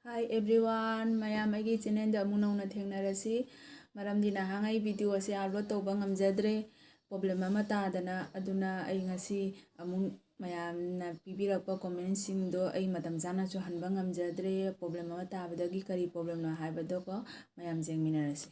Hi everyone, mayam aigi channel da amung nauna thengnarasi maramdi nahangai video ase upload tawba ngamjadre problem ama tadana aduna ai ngasi amung mayamna pibirakpa comment sing do ai matam jana chu hanba ngamjadre problem ama tabadagi kari problem no haibado ko mayam jengminarasi.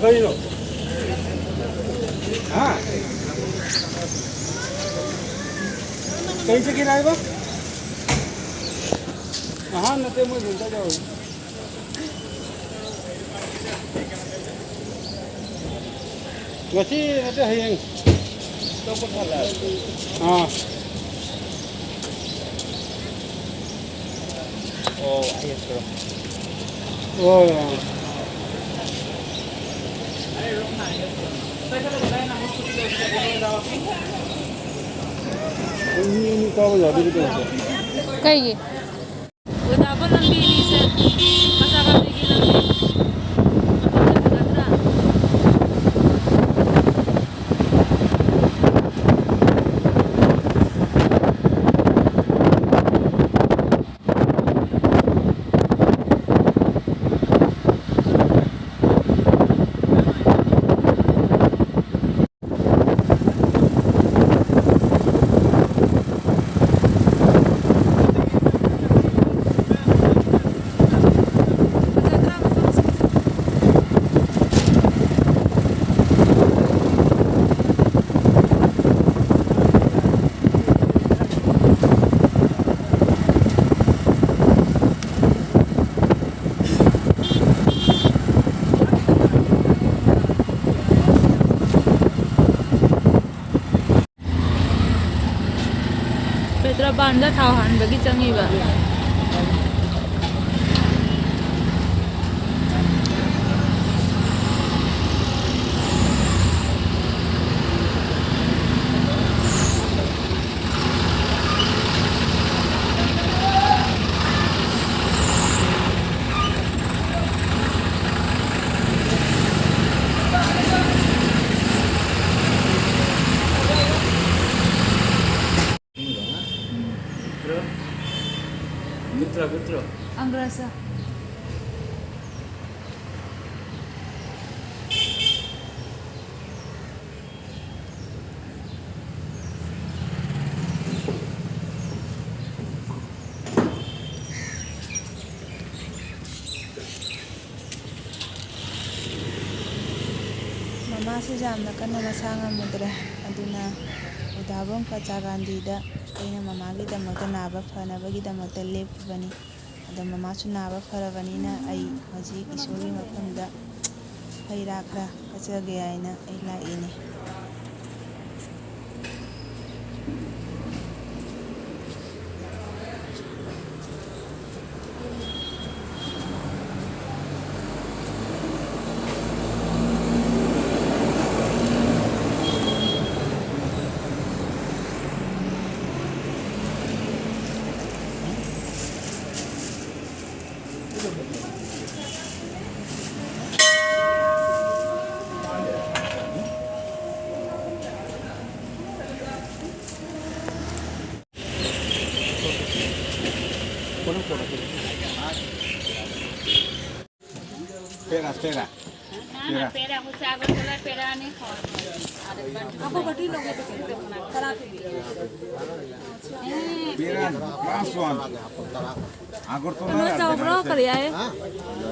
गई low हाँ कैसे किराए बा हाँ नते मुझे मिलता जाओ वैसे नते है ये तो कुछ वाला हाँ ओ ये तो ओ ini kau jadi gitu. Kayak udah apa lambi ini se masa apa lagi lambi Petra banda tauhan bagi canggih ba. Betul. Anggrasa. Mama si jamna kana masanga mudre aduna udabon kacha gandida aina mama gi damakta naba fana bagi damakta lepbani ada mama su naba farabanina ai haji isori mafamda khaira khara kacha ge aina ai la ini Pera, pera. Nah, pera aku sabar kalau pera ni kau. Aku beti logo tu खराब Pera, last one. Agortola. Ano tahu bro kali ya?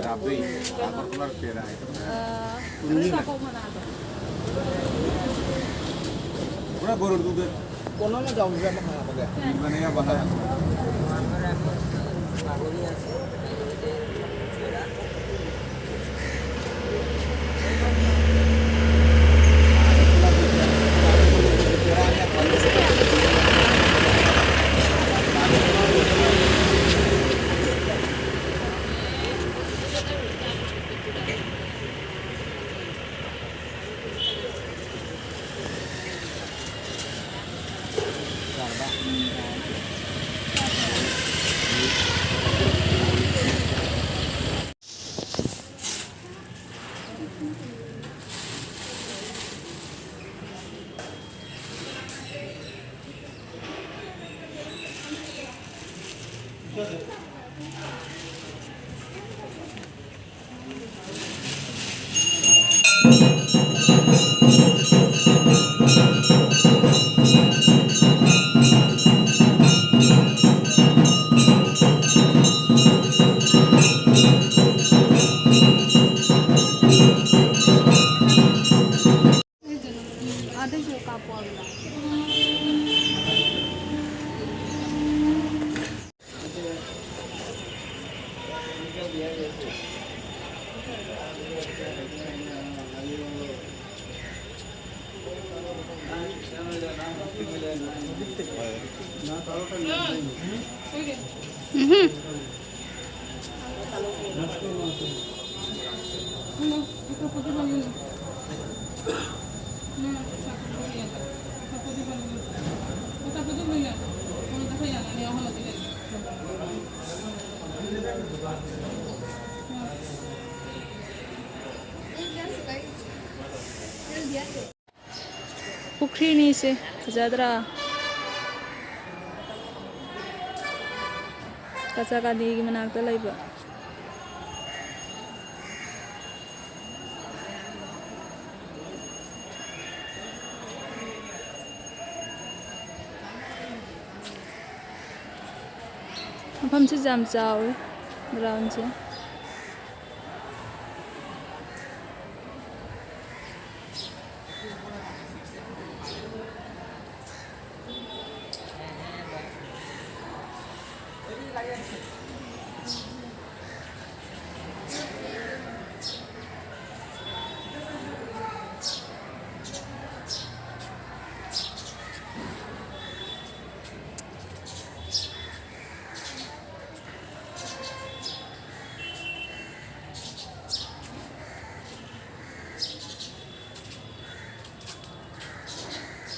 Rabi. Agortola pera. Terus aku mana? Pura goror duduk. Kono na jauh juga mah apa ya? Mana ya bahaya. Ada juga kapal. Pukhri से फजादरा कचा कादी की मनाकता लाइबा हम से जाम चाव ground से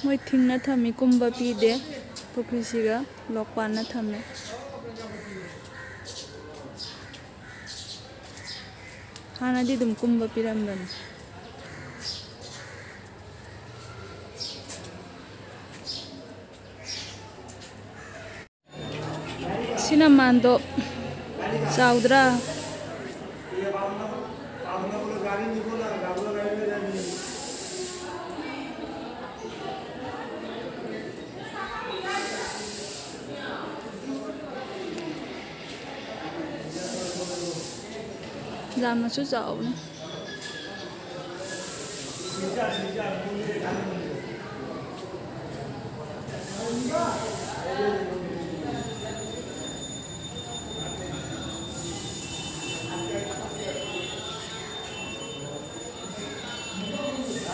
मैं थिंगना थमी कुंभा पीदे पुखरीसीगा लोकपाना थमे हानादी दुम कुंभा पीरमदन सिनामांदो चाउद्रा giảm nó chút dầu này.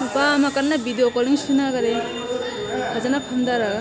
Lupa makan na video calling suna kare, aja na phamdara.